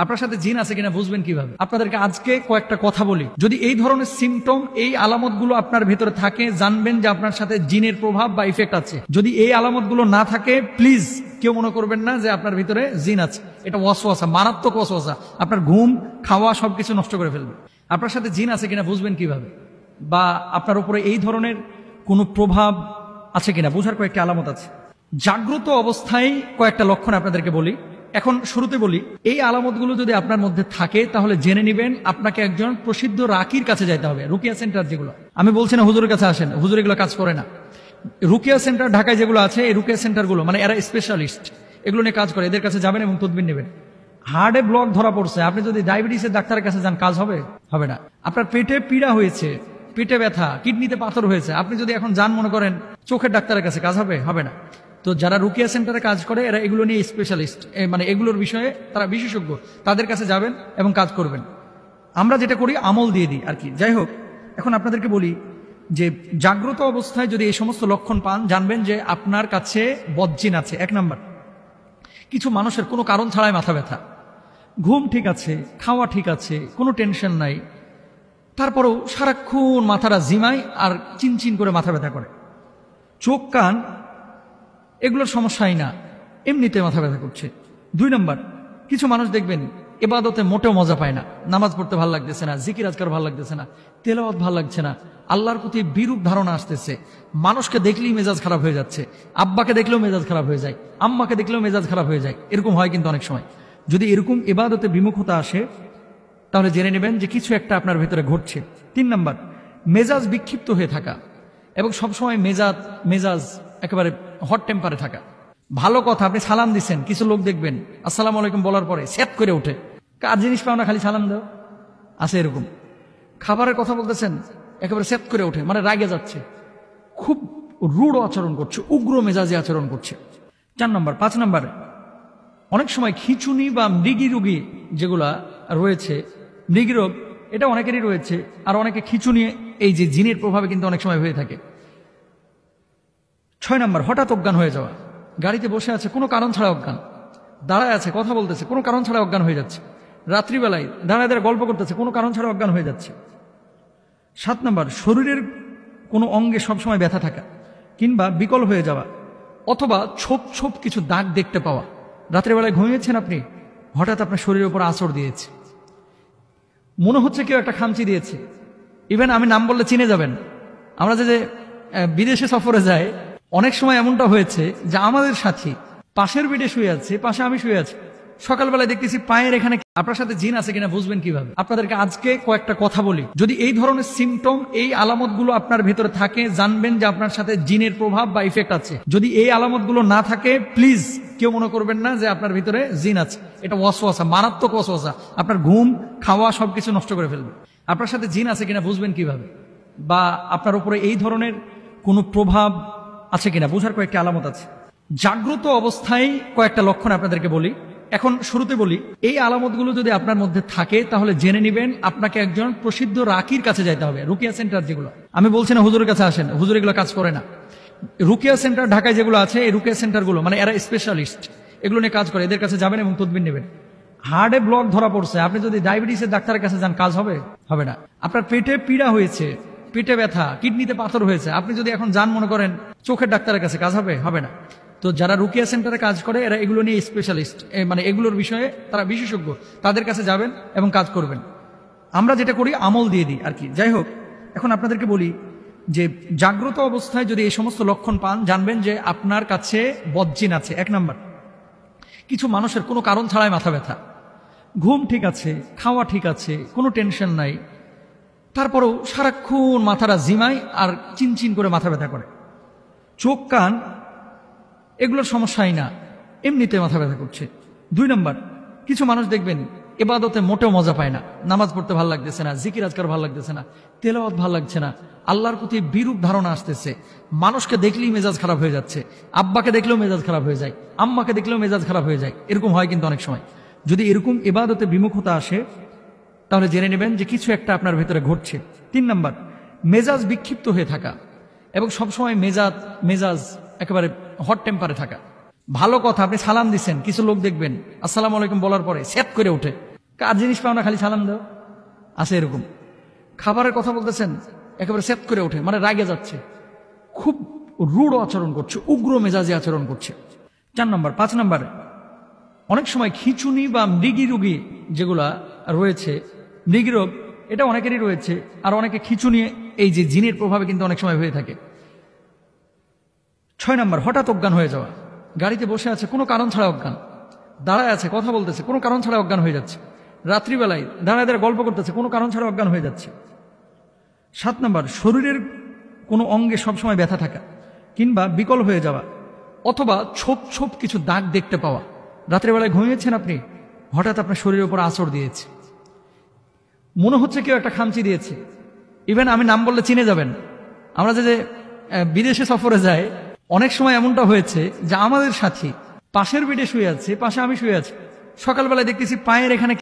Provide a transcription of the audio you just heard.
আপনার সাথে জিন আছে কিনা বুঝবেন কিভাবে? আপনাদেরকে আজকে কয়েকটা কথা বলি। যদি এই ধরনের সিমটম, এই আলামতগুলো আপনার ভেতরে থাকে, জানবেন যে আপনার সাথে জিনের প্রভাব বা ইফেক্ট আছে। যদি এই আলামতগুলো না থাকে, প্লিজ কেউ মনে করবেন না যে আপনার ভিতরে জিন আছে। এটা ওয়াসওয়াসা, মারাত্মক ওয়াসওয়াসা। আপনার ঘুম, খাওয়া সবকিছু নষ্ট করে ফেলবে। আপনার সাথে জিন আছে কিনা বুঝবেন কিভাবে? বা আপনার উপরে এই ধরনের কোনো প্রভাব আছে কিনা বোঝার কয়েকটি আলামত আছে। জাগ্রত অবস্থায় কয়েকটা লক্ষণ আপনাদেরকে বলি। এখন শুরুতে বলি, এই আলামতগুলো যদি আপনার মধ্যে থাকে তাহলে জেনে নেবেন আপনাকে একজন প্রসিদ্ধ রাকির কাছে যাইতে হবে। রুকিয়া সেন্টার যেগুলো, আমি বলছি না হুজুরের কাছে আসেন, হুজুর এগুলো কাজ করে না। রুকিয়া সেন্টার ঢাকায় যেগুলো আছে, এই রুকিয়া সেন্টারগুলো মানে এরা স্পেশালিস্ট, এগুলো নিয়ে কাজ করে। এদের কাছে যাবেন এবং তদবির নেবেন। হার্টে ব্লক ধরা পড়ছে, আপনি যদি ডায়াবেটিসের ডাক্তারের কাছে যান, কাজ হবে? হবে না। আপনার পেটে পীড়া হয়েছে, পেটে ব্যথা, কিডনিতে পাথর হয়েছে, আপনি যদি এখন যান মনে করেন চোখের ডাক্তারের কাছে, কাজ হবে? হবে না। তো যারা রুকিয়া সেন্টারে কাজ করে এরা এগুলো নিয়ে স্পেশালিস্ট, মানে এগুলোর বিষয়ে তারা বিশেষজ্ঞ, তাদের কাছে যাবেন এবং কাজ করবেন। আমরা যেটা করি আমল দিয়ে দিই আর কি। যাই হোক, এখন আপনাদেরকে বলি যে জাগ্রত অবস্থায় যদি এই সমস্ত লক্ষণ পান, জানবেন যে আপনার কাছে বদজিন আছে। এক নাম্বার, কিছু মানুষের কোনো কারণ ছাড়াই মাথা ব্যথা, ঘুম ঠিক আছে, খাওয়া ঠিক আছে, কোনো টেনশন নাই, তারপরেও সারাক্ষণ মাথাটা জিমায় আর চিনচিন করে মাথা ব্যথা করে। চোখ কান এগুলোর সমস্যাই না, এমনিতে মাথা ব্যথা করছে। দুই নম্বর, কিছু মানুষ দেখবেন এবাদতে মোটেও মজা পায় না, নামাজ পড়তে ভালো লাগতেছে না, জিকির আজকার ভালো লাগতেছে না, তেলাওয়াত ভালো লাগছে না, আল্লাহর প্রতি বিরূপ ধারণা আসতেছে, মানুষকে দেখলেই মেজাজ খারাপ হয়ে যাচ্ছে, আব্বাকে দেখলেও মেজাজ খারাপ হয়ে যায়, আম্মাকে দেখলেও মেজাজ খারাপ হয়ে যায়। এরকম হয় কিন্তু অনেক সময়। যদি এরকম এবাদতে বিমুখতা আসে তাহলে জেনে নেবেন যে কিছু একটা আপনার ভেতরে ঘটছে। তিন নম্বর, মেজাজ বিক্ষিপ্ত হয়ে থাকা এবং সবসময় মেজাজ একেবারে হট টেম্পারে থাকা। ভালো কথা, আপনি সালাম দিচ্ছেন, কিছু লোক দেখবেন আসসালামু আলাইকুম বলার পরে সেট করে ওঠে, কার জিনিস পাও না খালি সালাম দাও, আছে এরকম। খাবারের কথা বলতেছেন, একেবারে সেট করে ওঠে, মানে রাগে যাচ্ছে, খুব রূঢ় আচরণ করছে, উগ্র মেজাজে আচরণ করছে। 4 নম্বর। 5 নম্বর, অনেক সময় খিঁচুনি বা মৃগী রোগী যেগুলা রয়েছে, মৃগী রোগ এটা অনেকেরই রয়েছে, আর অনেকে খিঁচুনি এই যে জিনের প্রভাবে কিন্তু অনেক সময় হয়ে থাকে। 6 নম্বর, হঠাৎ অজ্ঞান হয়ে যাওয়া, গাড়িতে বসে আছে কোনো কারণ ছাড়া অজ্ঞান, দাঁড়ায় আছে কথা বলতেছে কোনো কারণ ছাড়া অজ্ঞান হয়ে যাচ্ছে, রাত্রিবেলায় দাঁড়ায় দাঁড়ায় গল্প করতেছে কোনো কারণ ছাড়া অজ্ঞান হয়ে যাচ্ছে। 7 নম্বর, শরীরের কোনো অঙ্গে সবসময় ব্যথা থাকা কিংবা বিকল হয়ে যাওয়া, অথবা ছোপ ছোপ কিছু দাগ দেখতে পাওয়া। রাত্রিবেলায় ঘুমিয়েছেন আপনি, হঠাৎ আপনার শরীরের উপর আঁচড় দিয়েছে, মনে হচ্ছে কেউ একটা খামচি দিয়েছে। ইভেন আমি নাম বললে চিনে যাবেন। আমরা যে বিদেশে সফরে যাই, অনেক সময় এমনটা হয়েছে যে আমাদের সাথী পাশের বেডে শুয়ে আছে, পাশে আমি শুয়ে আছি, সকালবেলায় দেখতেছি পায়ের এখানে। আপনার সাথে জিন আছে কিনা বুঝবেন কিভাবে? আপনাদেরকে আজকে কয়েকটা কথা বলি। যদি এই ধরনের সিমটম, এই আলামতগুলো আপনার ভেতরে থাকে, জানবেন যে আপনার সাথে জিনের প্রভাব বা ইফেক্ট আছে। যদি এই আলামতগুলো না থাকে, প্লিজ কেউ মনে করবেন না যে আপনার ভিতরে জিন আছে। এটা ওয়াসওয়াসা, মারাত্মক ওয়াসওয়াসা। আপনার ঘুম, খাওয়া সবকিছু নষ্ট করে ফেলবে। আপনার সাথে জিন আছে কিনা বুঝবেন কিভাবে? বা আপনার উপরে এই ধরনের কোনো প্রভাব আছে কিনা বোঝার কয়েকটি আলামত আছে। জাগ্রত অবস্থায় কয়েকটা লক্ষণ আপনাদেরকে বলি। এখন শুরুতে বলি, এই আলামতগুলো যদি আপনার মধ্যে থাকে তাহলে জেনে নেবেন আপনাকে একজন প্রসিদ্ধ রাকির কাছে যাইতে হবে। রুকিয়া সেন্টার যেগুলো, আমি বলছি না হুজুরের কাছে আসেন, হুজুর এগুলো কাজ করে না। রুকিয়া সেন্টার ঢাকায় যেগুলো আছে, এই রুকিয়া সেন্টারগুলো মানে এরা স্পেশালিস্ট, এগুলো নিয়ে কাজ করে। এদের কাছে যাবেন এবং তদবির নেবেন। হার্টে ব্লক ধরা পড়ছে, আপনি যদি ডায়াবেটিসের ডাক্তারের কাছে যান, কাজ হবে? হবে না। আপনার পেটে পীড়া হয়েছে, পেটে ব্যথা, কিডনিতে পাথর হয়েছে, আপনি যদি এখন যান মনে করেন চোখের ডাক্তারের কাছে, কাজ হবে? হবে না। তো যারা রুকিয়া সেন্টারে কাজ করে এরা এগুলো নিয়ে স্পেশালিস্ট, মানে এগুলোর বিষয়ে তারা বিশেষজ্ঞ, তাদের কাছে যাবেন এবং কাজ করবেন। আমরা যেটা করি আমল দিয়ে দিই আর কি। যাই হোক, এখন আপনাদেরকে বলি যে জাগ্রত অবস্থায় যদি এই সমস্ত লক্ষণ পান, জানবেন যে আপনার কাছে বদজিন আছে। 1 নম্বর, কিছু মানুষের কোনো কারণ ছাড়াই মাথা ব্যথা, ঘুম ঠিক আছে, খাওয়া ঠিক আছে, কোনো টেনশন নাই, তারপরেও সারাক্ষণ মাথাটা জিমায় আর চিনচিন করে মাথা ব্যথা করে। চোখ কান এগুলোর সমস্যাই না, এমনিতে মাথা ব্যথা করছে। 2 নম্বর, কিছু মানুষ দেখবেন এবাদতে মোটেও মজা পায় না, নামাজ পড়তে ভালো লাগতেছে না, জিকির আজকার ভালো লাগতেছে না, তেলাওয়াত ভালো লাগছে না, আল্লাহর প্রতি বিরূপ ধারণা আসতেছে, মানুষকে দেখলেই মেজাজ খারাপ হয়ে যাচ্ছে, আব্বাকে দেখলেও মেজাজ খারাপ হয়ে যায়, আম্মাকে দেখলেও মেজাজ খারাপ হয়ে যায়। এরকম হয় কিন্তু অনেক সময়। যদি এরকম এবাদতে বিমুখতা আসে তাহলে জেনে নেবেন যে কিছু একটা আপনার ভেতরে ঘটছে। 3 নম্বর, মেজাজ বিক্ষিপ্ত হয়ে থাকা এবং সবসময় মেজাজ একেবারে হট টেম্পারে থাকা। ভালো কথা, আপনি সালাম দিচ্ছেন, কিছু লোক দেখবেন আসসালামু আলাইকুম বলার পরে সেট করে ওঠে, কার জিনিস পাও না খালি সালাম দাও, আছে এরকম। খাবারের কথা বলতেছেন, একেবারে সেট করে ওঠে, মানে রাগে যাচ্ছে, খুব রূঢ় আচরণ করছে, উগ্র মেজাজে আচরণ করছে। 4 নম্বর। 5 নম্বর, অনেক সময় খিঁচুনি বা মৃগী রোগী যেগুলা রয়েছে, মৃগী রোগ এটা অনেকেরই রয়েছে, আর অনেকে খিঁচুনি এই যে জিনের প্রভাবে কিন্তু অনেক সময় হয়ে থাকে। 6 নম্বর, হঠাৎ অজ্ঞান হয়ে যাওয়া। গাড়িতে বসে আছে, কোনো কারণ ছাড়া অজ্ঞান, দাঁড়ায় আছে, কথা বলতেছে, কোনো কারণ ছাড়া অজ্ঞান হয়ে যাচ্ছে। রাত্রিবেলায় দাঁড়ায় দাঁড়ায় গল্প করতেছে, কোনো কারণ ছাড়া অজ্ঞান হয়ে যাচ্ছে। 7 নম্বর, শরীরের কোনো অঙ্গে সবসময় ব্যথা থাকা কিংবা বিকল হয়ে যাওয়া, অথবা ছোপ ছোপ কিছু দাগ দেখতে পাওয়া। রাত্রিবেলায় ঘুমিয়েছেন আপনি, হঠাৎ আপনার শরীরের উপর আঁচড় দিয়েছে, মনে হচ্ছে কেউ একটা খামচি দিয়েছে। ইভেন আমি নাম বললে চিনে যাবেন। আমরা যে বিদেশে সফরে যাই, অনেক সময় এমনটা হয়েছে যে আমাদের সাথী পাশের বেডে শুয়ে আছে, পাশে আমি শুয়ে আছি, সকালবেলায় দেখতেছি পায়ের এখানে